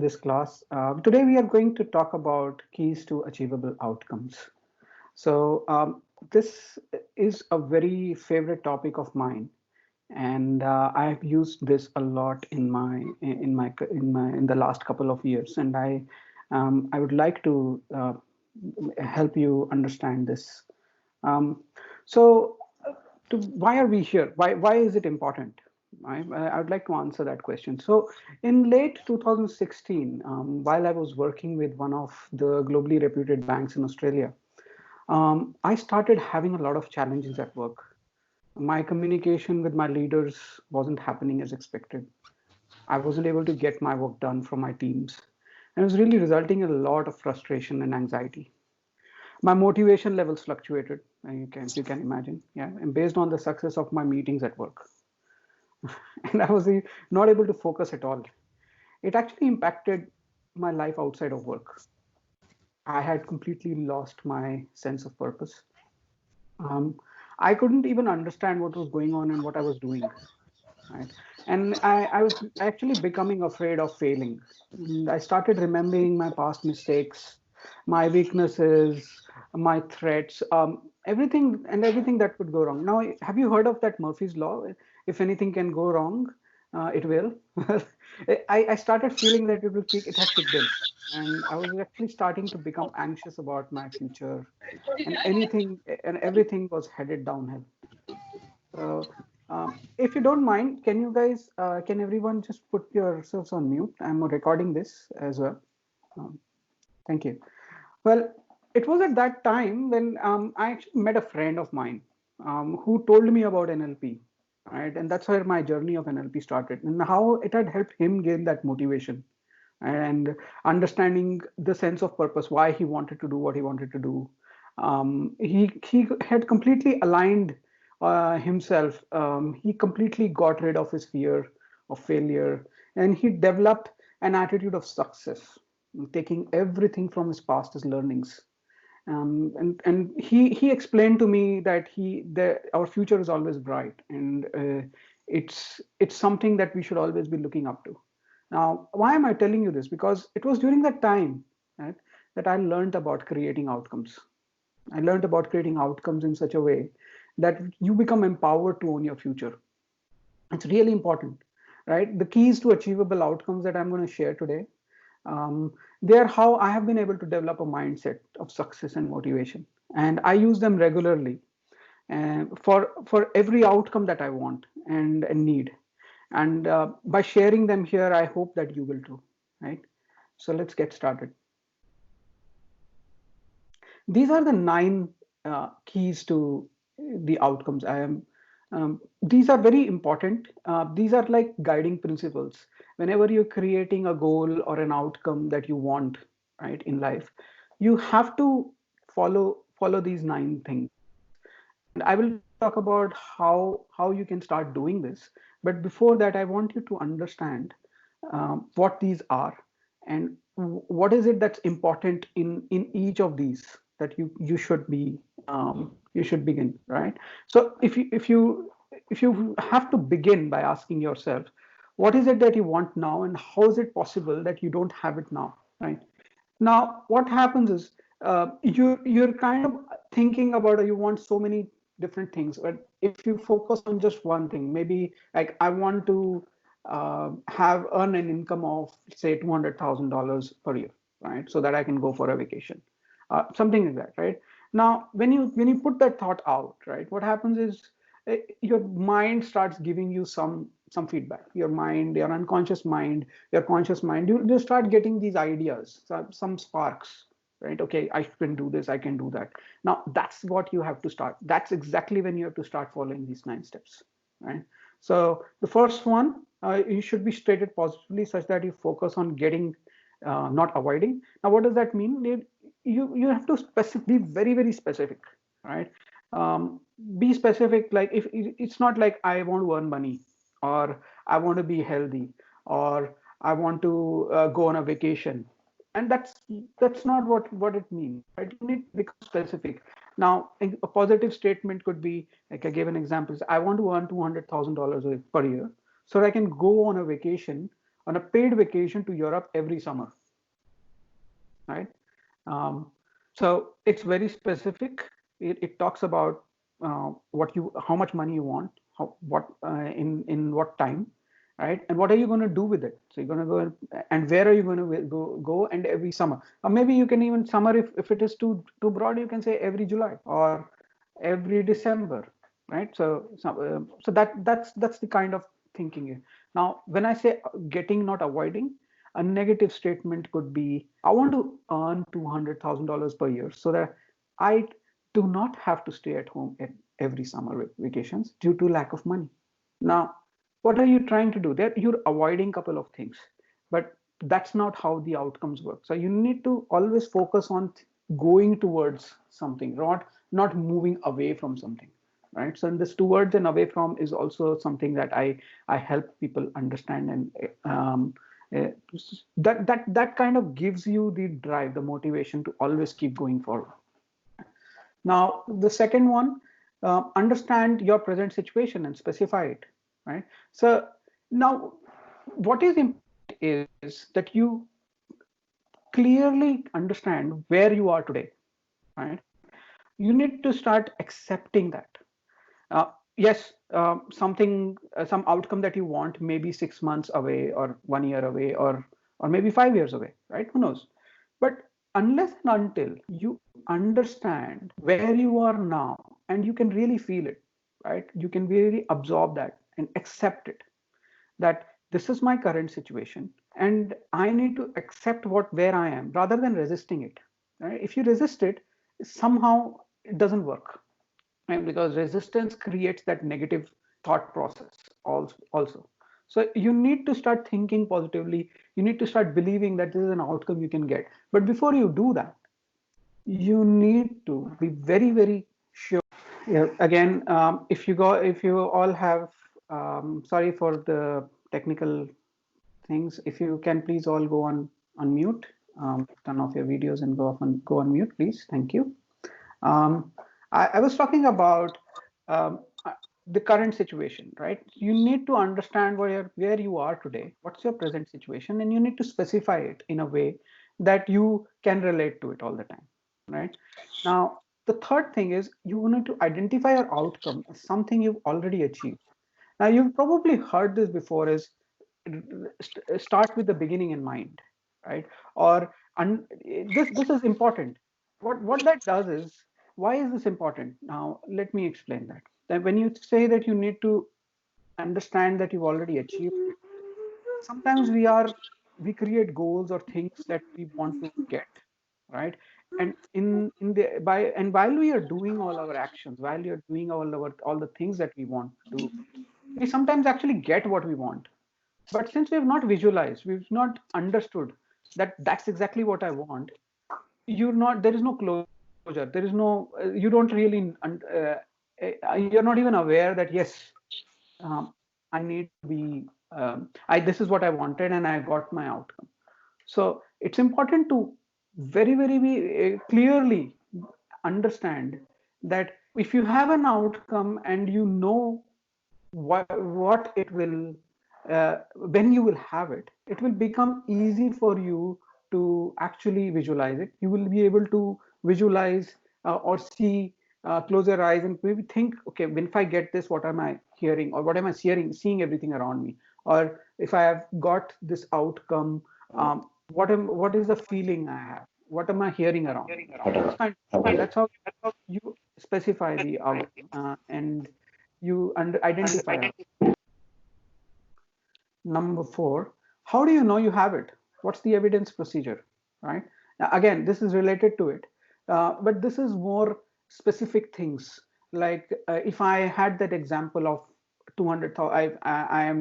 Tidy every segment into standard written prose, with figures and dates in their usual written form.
this class. Today we are going to talk about keys to achievable outcomes. So this is a very favorite topic of mine, and I've used this a lot in the last couple of years, and I would like to help you understand this. Um, so, why are we here? Why is it important? I would like to answer that question. So, in late 2016, while I was working with one of the globally reputed banks in Australia, I started having a lot of challenges at work. My communication with my leaders wasn't happening as expected. I wasn't able to get my work done from my teams, and it was really resulting in a lot of frustration and anxiety. My motivation levels fluctuated, and you can imagine, yeah, and based on the success of my meetings at work. And I was not able to focus at all. It actually impacted my life outside of work. I had completely lost my sense of purpose. um, I couldn't even understand what was going on and what I was doing, right? And I was actually becoming afraid of failing. And I started remembering my past mistakes, my weaknesses, my threats, everything that could go wrong. Now, have you heard of that Murphy's Law? If anything can go wrong, it will. I started feeling that it had kicked in. And I was actually starting to become anxious about my future, and everything was headed downhill. So, if you don't mind, can everyone just put yourselves on mute? I'm recording this as well. Um, thank you. Well, it was at that time when I actually met a friend of mine who told me about NLP, right? And that's where my journey of NLP started, and how it had helped him gain that motivation and understanding the sense of purpose, why he wanted to do what he wanted to do. He had completely aligned himself. He completely got rid of his fear of failure, and he developed an attitude of success, taking everything from his past as learnings. And he explained to me that our future is always bright, and it's something that we should always be looking up to. Now, why am I telling you this? Because it was during that time, right, that I learned about creating outcomes. I learned about creating outcomes in such a way that you become empowered to own your future. It's really important, right? The keys to achievable outcomes that I'm going to share today, um, they're how I have been able to develop a mindset of success and motivation, and I use them regularly for every outcome that I want and need. And by sharing them here, I hope that you will too, right? So let's get started. These are the 9 keys to the outcomes. These are very important. These are like guiding principles. Whenever you're creating a goal or an outcome that you want, right, in life, you have to follow these 9 things. And I will talk about how you can start doing this. But before that, I want you to understand what these are, and what is it that's important in each of these that you should begin, right? So if you have to begin by asking yourself, what is it that you want now, and how is it possible that you don't have it now, right? Now, what happens is you're kind of thinking about, you want so many different things, but if you focus on just one thing, maybe like I want to have earn an income of say $200,000 per year, right? So that I can go for a vacation, something like that, right? Now, when you put that thought out, right, what happens is your mind starts giving you some feedback. Your mind, your unconscious mind, your conscious mind, you start getting these ideas, some sparks, right? Okay, I can do this, I can do that. Now that's what you have to start. That's exactly when you have to start following these 9 steps, right? So the first one, you should be stated positively such that you focus on getting, not avoiding. Now what does that mean? You have to be very, very specific, right? Be specific. Like, if it's not like I want to earn money, or I want to be healthy, or I want to go on a vacation, and that's not what it means, right? You need to become specific. Now, a positive statement could be, like I gave an example, I want to earn $200,000 per year so that I can go on a vacation on a paid vacation to Europe every summer, right? Um, so it's very specific. It talks about how much money you want, in what time, right? And what are you going to do with it? So you're going to go and where are you going to go and every summer, or maybe you can even summer, if it is too broad, you can say every July or every December, right? So that's the kind of thinking here. Now, when I say getting, not avoiding, a negative statement could be, I want to earn $200,000 per year so that I do not have to stay at home at every summer vacations due to lack of money. Now, what are you trying to do? There, you're avoiding a couple of things, but that's not how the outcomes work. So you need to always focus on going towards something, not moving away from something, right? So in this towards and away from is also something that I help people understand, and uh, that kind of gives you the drive, the motivation to always keep going forward. Now, the second one, understand your present situation and specify it, right? So now, what is important is that you clearly understand where you are today, right? You need to start accepting that. Yes, some outcome that you want may be 6 months away, or 1 year away, or maybe 5 years away, right? Who knows? But unless and until you understand where you are now and you can really feel it, right? You can really absorb that and accept it, that this is my current situation and I need to accept where I am rather than resisting it. Right? If you resist it, somehow it doesn't work, right? Because resistance creates that negative thought process also. So you need to start thinking positively. You need to start believing that this is an outcome you can get. But before you do that, you need to be very, very sure. Yeah, again, if you all have, sorry for the technical things. If you can please all go on mute, turn off your videos and go on mute, please. Thank you. Um, I was talking about um, uh, the current situation, right? You need to understand where you are today. What's your present situation, and you need to specify it in a way that you can relate to it all the time, right? Now, the third thing is you need to identify your outcome as something you've already achieved. Now, you've probably heard this before, is start with the beginning in mind, right? Or this is important. What that does is, why is this important? Now, let me explain that. That when you say that you need to understand that you've already achieved it, sometimes we create goals or things that we want to get, right? And in the by and while we are doing all our actions, while we are doing all the things that we want to do, we sometimes actually get what we want. But since we have not visualized, we've not understood that that's exactly what I want, there is no closure. There is no, you don't really, you're not even aware that, yes, I need to be, this is what I wanted and I got my outcome. So it's important to very, very clearly understand that if you have an outcome and you know what it will, when you will have it, it will become easy for you to actually visualize it. You will be able to visualize or see, close your eyes and maybe think, okay, when if I get this, what am I hearing, or what am I seeing everything around me? Or if I have got this outcome, what is the feeling I have? What am I hearing around me? That's kind of, that's how you specify the outcome, and you identify it. Number four, how do you know you have it? What's the evidence procedure, right? Now, again, this is related to it, but this is more specific things. Like if I had that example of 200,000, I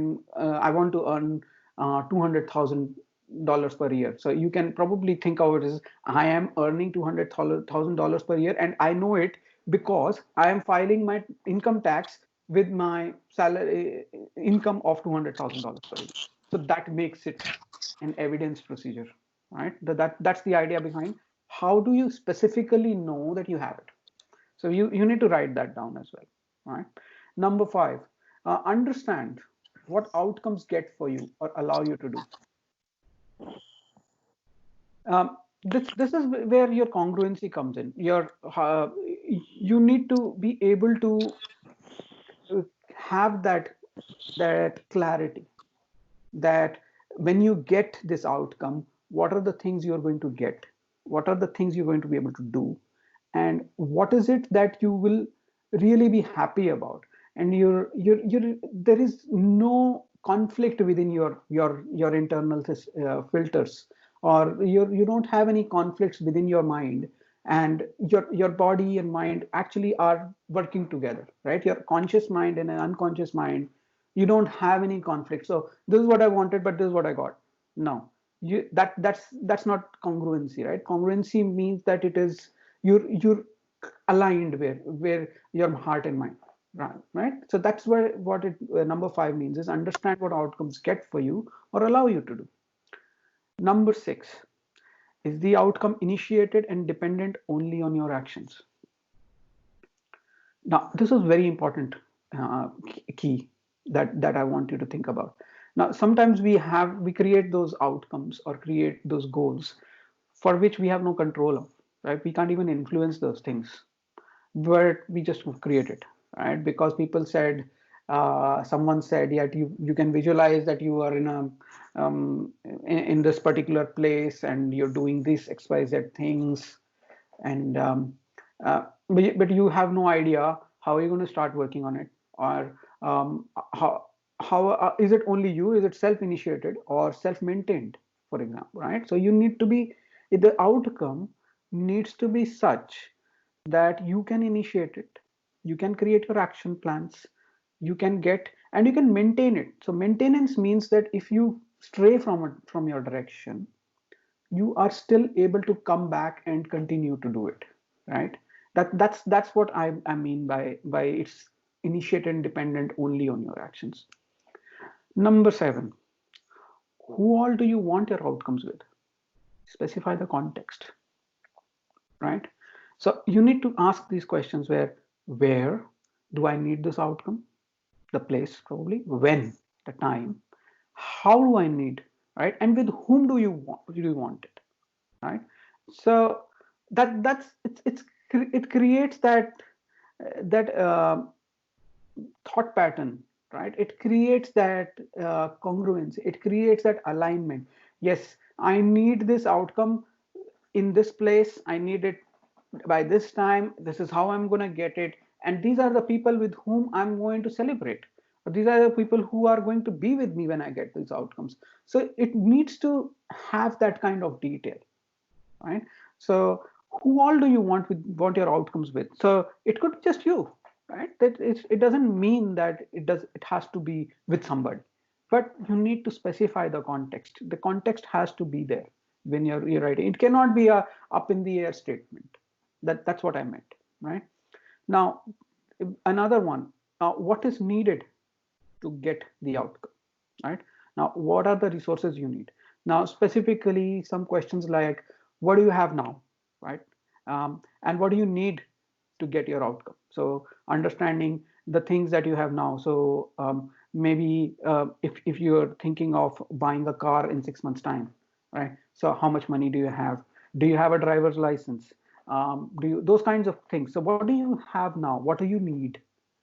want to earn $200,000 per year. So you can probably think of it as, I am earning $200,000 per year, and I know it because I am filing my income tax with my salary income of $200,000 per year. So that makes it an evidence procedure, right? That's the idea behind. How do you specifically know that you have it? So you need to write that down as well, right? Number five, understand. what outcomes get for you or allow you to do. This is where your congruency comes in. You need to be able to have that clarity, that when you get this outcome, what are the things you're going to get, what are the things you're going to be able to do, and what is it that you will really be happy about. And there is no conflict within your internal filters, or you don't have any conflicts within your mind, and your body and mind actually are working together, right? Your conscious mind and an unconscious mind, you don't have any conflict. So this is what I wanted, but this is what I got. No, that's not congruency, right? Congruency means that it is you're aligned where your heart and mind, right? So that's what it number 5 means, is understand what outcomes get for you or allow you to do. Number 6 is the outcome initiated and dependent only on your actions. Now, this is very important key that I want you to think about. Now, sometimes we create those outcomes or create those goals for which we have no control of, right? We can't even influence those things, but we just create it, right? Because people said, someone said, yeah, you can visualize that you are in this particular place and you're doing these XYZ things, and but you have no idea how you're going to start working on it, or how is it only you, is it self-initiated or self-maintained, for example, right? So you need to be, the outcome needs to be such that you can initiate it, you can create your action plans, you can get and you can maintain it. So maintenance means that if you stray from your direction, you are still able to come back and continue to do it, right? That's what I mean by it's initiated and dependent only on your actions. Number 7, who all do you want your outcomes with? Specify the context, right? So you need to ask these questions, where do I need this outcome? The place, probably. When? The time. How do I need, right? And with whom do you want it, right? So it creates that thought pattern, right? It creates that congruence, it creates that alignment. Yes, I need this outcome in this place, I need it by this time, this is how I'm going to get it, and these are the people with whom I'm going to celebrate, these are the people who are going to be with me when I get these outcomes. So it needs to have that kind of detail, right? So who all do you want your outcomes with? So it could be just you, right? It doesn't mean that it has to be with somebody, but you need to specify the context. The context has to be there when you're writing. It cannot be a up in the air statement. That's what I meant, right? Now, another one. Now, what is needed to get the outcome, right? Now, what are the resources you need? Now, specifically, some questions like, what do you have now, right? And what do you need to get your outcome? So understanding the things that you have now. So maybe if you're thinking of buying a car in 6 months time, right? So how much money do you have? Do you have a driver's license? Those kinds of things. So what do you have now? What do you need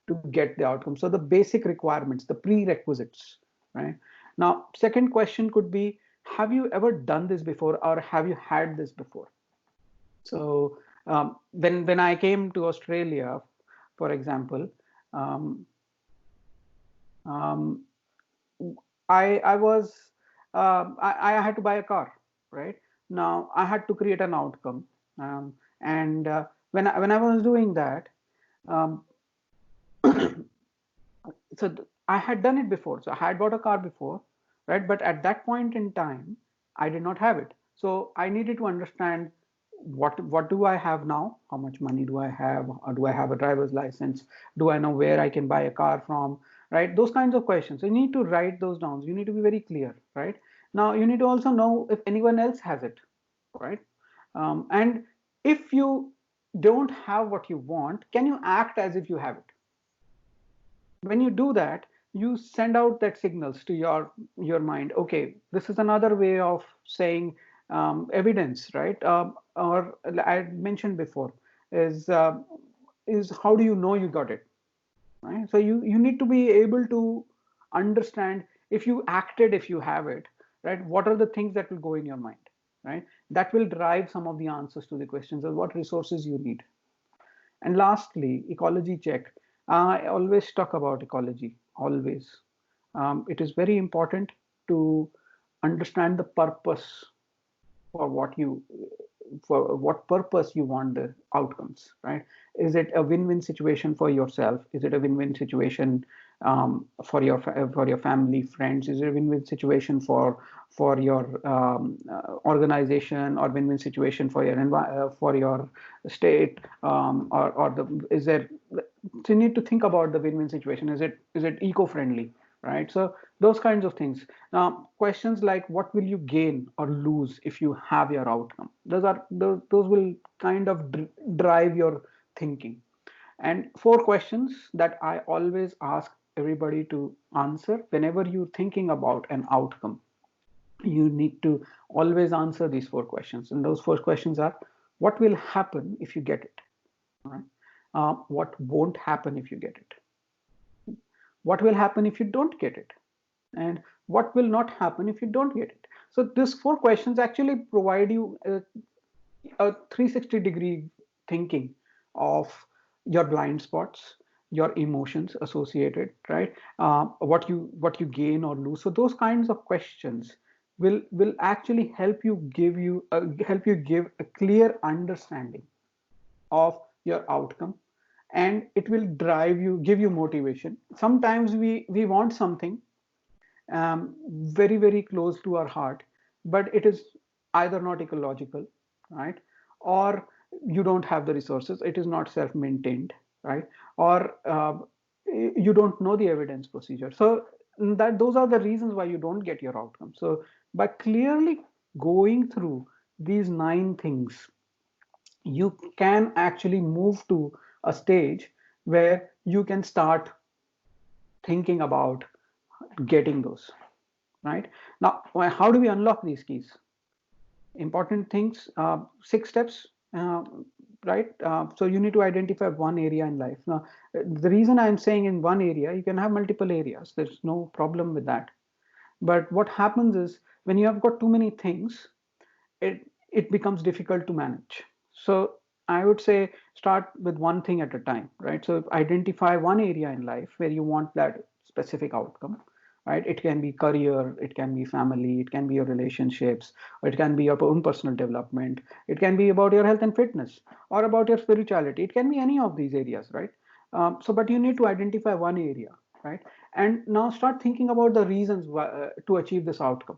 to get the outcome? So the basic requirements, the prerequisites, right? Now, second question could be, have you ever done this before, or have you had this before? So when I came to Australia, for example, um, um, I was I had to buy a car, right? Now I had to create an outcome, and when I was doing that, um, so I had done it before. So I had bought a car before, right? But at that point in time, I did not have it. So I needed to understand what do I have now? How much money do I have? Or do I have a driver's license? Do I know where I can buy a car from? Right? Those kinds of questions. So you need to write those down. You need to be very clear, right? Now you need to also know if anyone else has it, right? And if you don't have what you want, can you act as if you have it? When you do that, you send out that signals to your mind. Okay, this is another way of saying evidence, right? Or I mentioned before is is how do you know you got it, right? So you need to be able to understand if you acted, if you have it, right? What are the things that will go in your mind, right? That will drive some of the answers to the questions of what resources you need. And lastly, ecology check. I always talk about ecology, always. It is very important to understand the purpose for what you for what purpose you want the outcomes, right? Is it a win-win situation for yourself? Is it a win-win situation for your family, friends? Is it a win-win situation for your organization, or win-win situation for your state, or the is there? So you need to think about the win-win situation. Is it eco-friendly, right? So those kinds of things. Now, questions like what will you gain or lose if you have your outcome? Those will kind of drive your thinking. And four questions that I always ask everybody to answer whenever you're thinking about an outcome. You need to always answer these four questions. And those four questions are: what will happen if you get it? Right? What won't happen if you get it? What will happen if you don't get it? And what will not happen if you don't get it? So these four questions actually provide you a 360-degree thinking of your blind spots, your emotions associated, right? What you gain or lose. So those kinds of questions will actually help you give a clear understanding of your outcome, and it will give you motivation. Sometimes we want something very, very close to our heart, but it is either not ecological, right? Or you don't have the resources, it is not self-maintained, right? Or you don't know the evidence procedure. So that those are the reasons why you don't get your outcome. So by clearly going through these 9 things, you can actually move to a stage where you can start thinking about getting those, right? Now, how do we unlock these keys? Important things, 6 steps, right? So you need to identify one area in life. Now, the reason I'm saying in one area, you can have multiple areas. There's no problem with that. But what happens is when you have got too many things, it becomes difficult to manage. So I would say start with one thing at a time, right? So identify one area in life where you want that specific outcome, right? It can be career, it can be family, it can be your relationships, or it can be your own personal development, it can be about your health and fitness, or about your spirituality. It can be any of these areas, right? But you need to identify one area, right? And now start thinking about the reasons to achieve this outcome.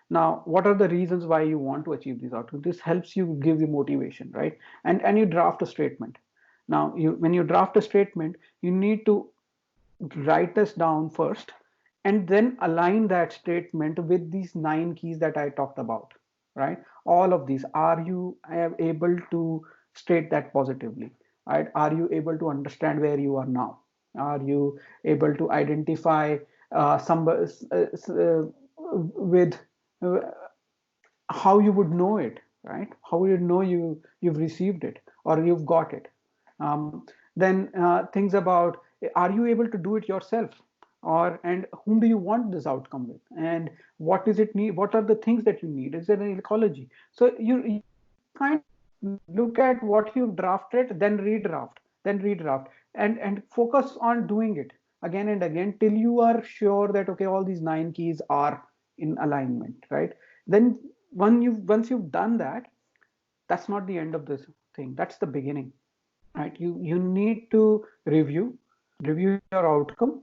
Now, what are the reasons why you want to achieve these outcomes? This helps you give you motivation, right? And you draft a statement. Now, when you draft a statement, you need to write this down first, and then align that statement with these 9 keys that I talked about, right? All of these. Are you able to state that positively? Right? Are you able to understand where you are now? Are you able to identify some with uh, how you would know it, right? How would you know you've received it or you've got it? Then things about, are you able to do it yourself, or and whom do you want this outcome with, and what is it need? What are the things that you need? Is there an ecology? So you kind of look at what you've drafted, then redraft, and focus on doing it again and again till you are sure that okay, all these 9 keys are in alignment, right? Then once you've done that, that's not the end of this thing. That's the beginning, right? You need to review your outcome,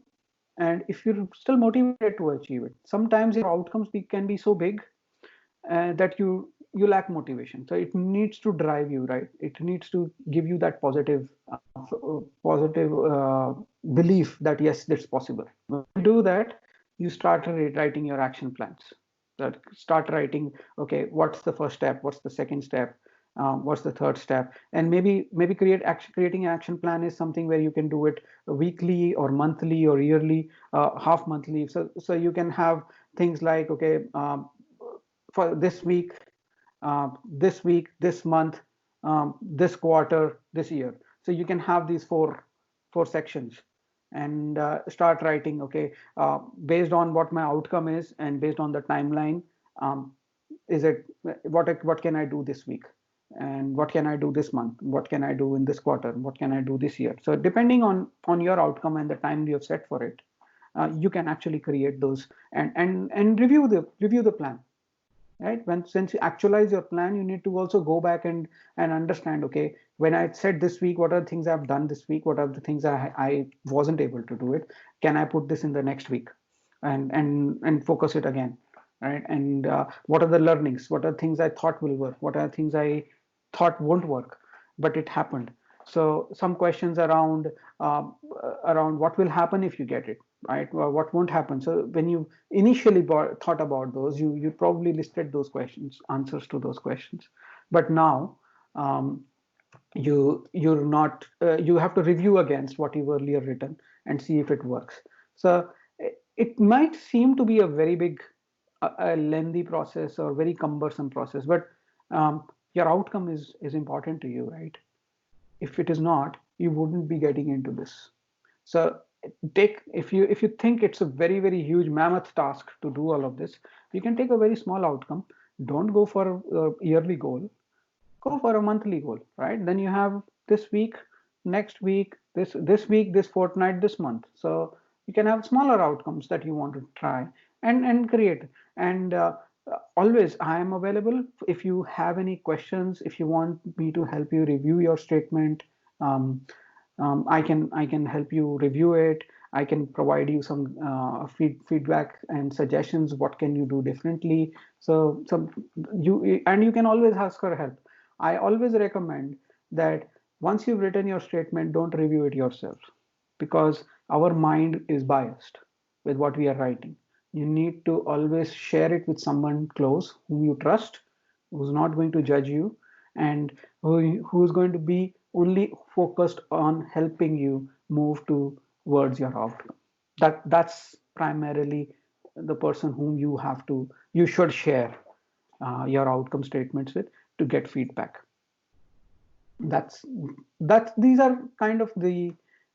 and if you're still motivated to achieve it, sometimes your outcomes can be so big that you lack motivation. So it needs to drive you, right? It needs to give you that positive belief that yes, that's possible. When you do that, you start writing your action plans. That start writing, okay, what's the first step, what's the second step, What's the third step? And maybe creating an action plan is something where you can do it weekly or monthly or yearly, half monthly. So you can have things like, okay, for this week, this month, this quarter, this year. So you can have these four sections, and start writing. Okay, based on what my outcome is, and based on the timeline, um, is it what can I do this week, and what can I do this month, what can I do in this quarter, what can I do this year. So depending on your outcome and the time you have set for it, you can actually create those, and review the plan, right? Since you actualize your plan, you need to also go back and understand, okay, when I said this week, what are the things I've done this week, what are the things I wasn't able to do it, can I put this in the next week, and focus it again, right? And what are the learnings, what are things I thought will work, what are things I thought won't work, but it happened. So some questions around what will happen if you get it right, or what won't happen. So when you initially thought about those, you probably listed those questions, answers to those questions. But now, um, you're not you have to review against what you've earlier written and see if it works. So it might seem to be a very big, a lengthy process or very cumbersome process, but your outcome is important to you, right? If it is not, you wouldn't be getting into this. So take, if you think it's a very huge mammoth task to do all of this, you can take a very small outcome. Don't go for a yearly goal, go for a monthly goal, right? Then you have this week, next week, this week, this fortnight, this month. So you can have smaller outcomes that you want to try and create. And always, I am available if you have any questions. If you want me to help you review your statement, um, I can help you review it. I can provide you some feedback and suggestions. What can you do differently? So you can always ask for help. I always recommend that once you've written your statement, don't review it yourself, because our mind is biased with what we are writing. You need to always share it with someone close whom you trust, who's not going to judge you, and who's going to be only focused on helping you move towards your outcome. That's primarily the person whom you should share your outcome statements with to get feedback. That's that these are kind of the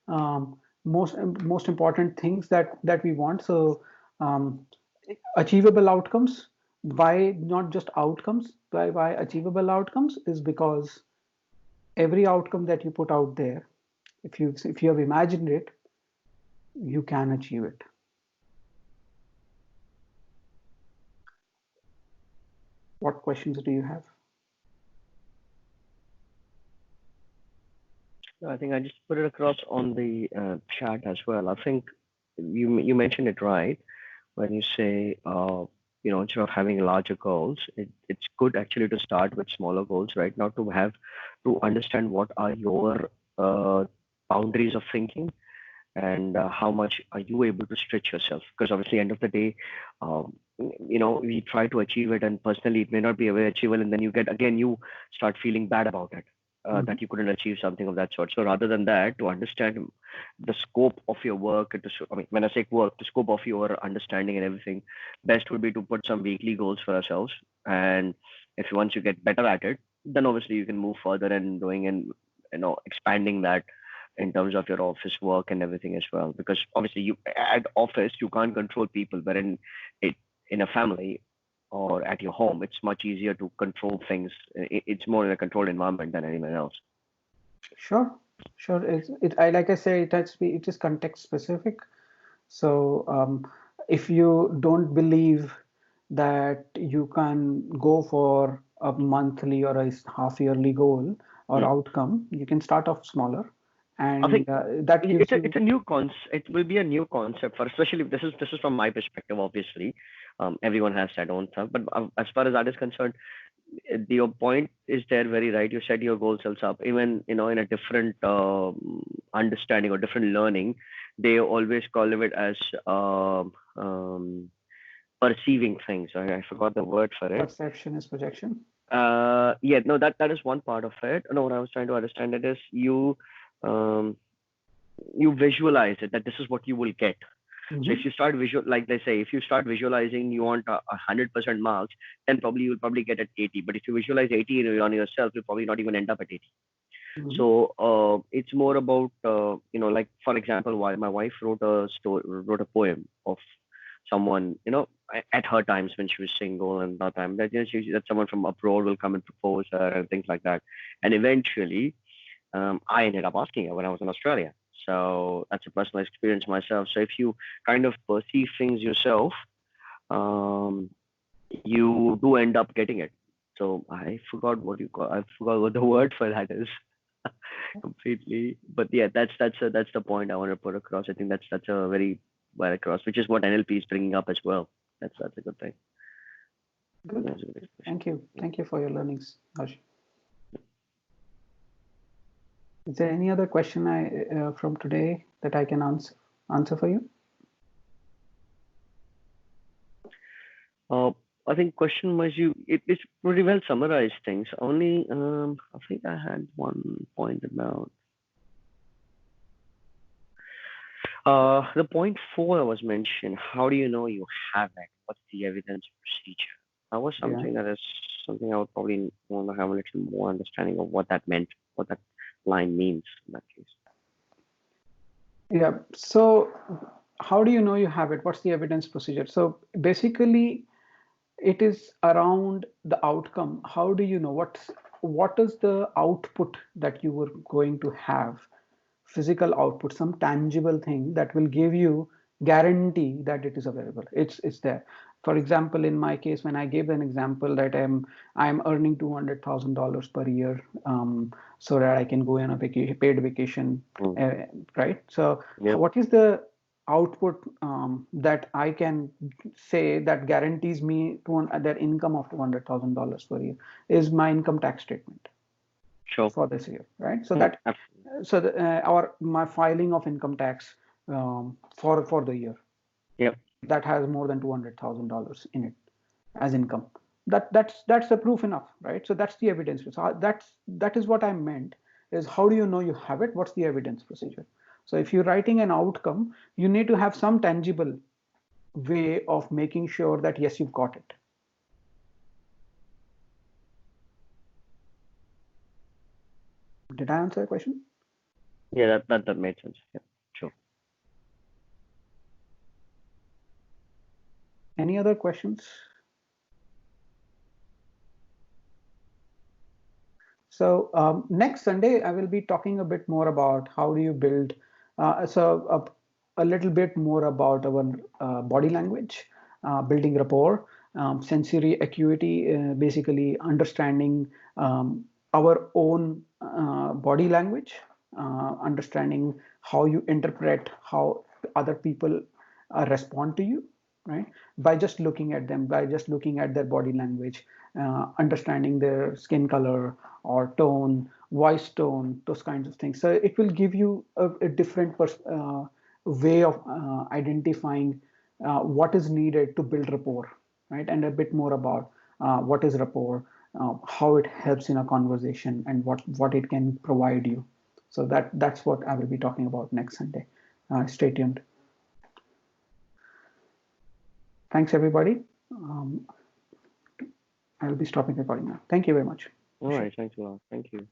um, most important things that we want. So um, achievable outcomes. Why not just outcomes? Why achievable outcomes is because every outcome that you put out there, if you have imagined it, you can achieve it. What questions do you have? I think I just put it across on the chat as well. I think you mentioned it right when you say instead of having larger goals, it's good actually to start with smaller goals, right? Not to understand what are your boundaries of thinking, and how much are you able to stretch yourself, because obviously end of the day, um, we try to achieve it, and personally it may not be very achievable, and then you start feeling bad about it, Mm-hmm. that you couldn't achieve something of that sort. So rather than that, to understand the scope of your work, I mean, when I say work, the scope of your understanding and everything, best would be to put some weekly goals for ourselves. And if once you get better at it, then obviously you can move further and doing and expanding that in terms of your office work and everything as well. Because obviously you at office you can't control people, but it in a family or at your home, it's much easier to control things. It's more in a controlled environment than anyone else. Sure, sure. Like I say, it is context specific. So if you don't believe that you can go for a monthly or a half yearly goal or Mm. outcome, you can start off smaller, I think and that gives it's you. a new concept. It will be a new concept for, especially if this is from my perspective. Obviously, everyone has their own stuff, but as far as that is concerned, your point is there very right. You set your goal cells up, even in a different understanding or different learning, they always call it as perceiving things. I forgot the word for it. Perception is projection. Yeah, no, that is one part of it. No, what I was trying to understand it is um, you visualize it that this is what you will get. So if Mm-hmm. you start like they say, if you start visualizing you want 100% marks, then probably you'll probably get at 80. But if you visualize 80 on yourself, you'll probably not even end up at 80. Mm-hmm. So it's more about like for example, why my wife wrote a poem of someone at her times when she was single and that time that that someone from abroad will come and propose her and things like that. And eventually, I ended up asking her when I was in Australia. So that's a personal experience myself. So if you kind of perceive things yourself, um, you do end up getting it. So I forgot what you call. I forgot what the word for that is completely. But yeah, that's the point I want to put across. I think that's a very well across, which is what NLP is bringing up as well. That's a good thing. Good. That's a good expression. Thank you. Yeah. Thank you for your learnings, Harsh. Is there any other question from today that I can answer for you? I think question was it's pretty well summarized things. Only I think I had one point about the point four that was mentioned. How do you know you have it? What's the evidence procedure? That was Yeah. something I would probably want to have a little more understanding of what that meant, what that line means in that case. Yeah. So how do you know you have it? What's the evidence procedure? So basically, it is around the outcome. How do you know what is the output that you were going to have? Physical output, some tangible thing that will give you guarantee that it is available. It's there. For example, in my case, when I gave an example that I'm earning $200,000 per year, so that I can go on a paid vacation, Mm. right? So Yep. what is the output that I can say that guarantees me that income of $200,000 per year is my income tax statement Sure. for this year, right? So Mm. that so our my filing of income tax for the year Yep. that has more than $200,000 in it as income. That's the proof enough, right? So that's the evidence. So that is what I meant is how do you know you have it? What's the evidence procedure? So if you're writing an outcome, you need to have some tangible way of making sure that yes, you've got it. Did I answer the question? Yeah, that made sense. Yeah. Sure. Any other questions? So next Sunday, I will be talking a bit more about how do you build, a little bit more about our body language, building rapport, sensory acuity, basically understanding our own body language, understanding how you interpret how other people respond to you, right? By just looking at them, by just looking at their body language, understanding their skin color or tone, voice tone, those kinds of things. So it will give you a different way of identifying what is needed to build rapport, right? And a bit more about what is rapport, how it helps in a conversation, and what it can provide you. So that's what I will be talking about next Sunday. Stay tuned. Thanks, everybody. I'll be stopping recording now. Thank you very much. All right. Thanks a lot. Thank you.